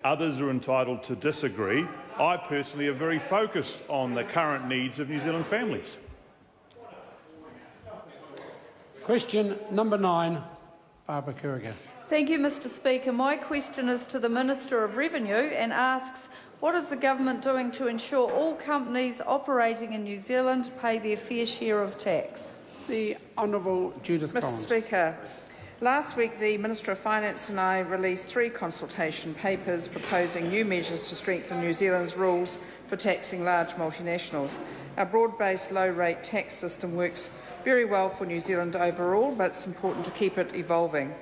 Others are entitled to disagree. I personally am very focused on the current needs of New Zealand families. Question number 9, Barbara Kuriger. Thank you, Mr Speaker. My question is to the Minister of Revenue and asks, what is the government doing to ensure all companies operating in New Zealand pay their fair share of tax? The Honourable Judith Mr Collins. Speaker, last week the Minister of Finance and I released 3 consultation papers proposing new measures to strengthen New Zealand's rules for taxing large multinationals. Our broad-based low-rate tax system works very well for New Zealand overall, but it's important to keep it evolving.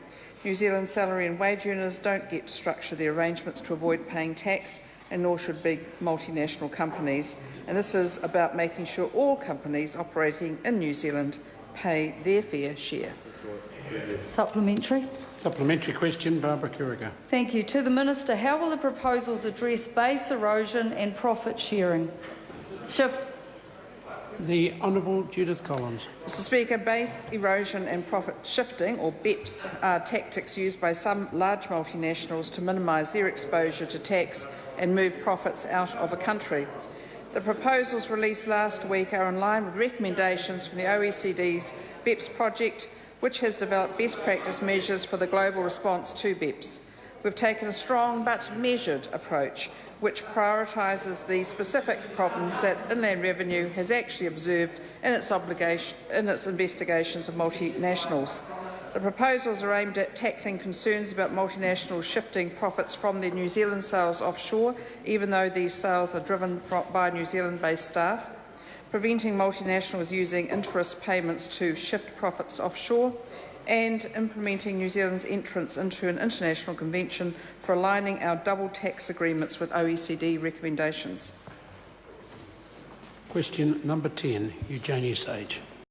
New Zealand salary and wage earners don't get to structure their arrangements to avoid paying tax, and nor should big multinational companies. And this is about making sure all companies operating in New Zealand pay their fair share. Supplementary. Supplementary question, Barbara Kuriger. Thank you. To the Minister, how will the proposals address base erosion and profit sharing? The Honourable Judith Collins. Mr Speaker, base erosion and profit shifting, or BEPS, are tactics used by some large multinationals to minimise their exposure to tax and move profits out of a country. The proposals released last week are in line with recommendations from the OECD's BEPS project, which has developed best practice measures for the global response to BEPS. We've taken a strong but measured approach, which prioritises the specific problems that Inland Revenue has actually observed in its investigations of multinationals. The proposals are aimed at tackling concerns about multinationals shifting profits from their New Zealand sales offshore, even though these sales are driven by New Zealand-based staff, preventing multinationals using interest payments to shift profits offshore, and implementing New Zealand's entrance into an international convention for aligning our double tax agreements with OECD recommendations. Question number 10, Eugenia Sage.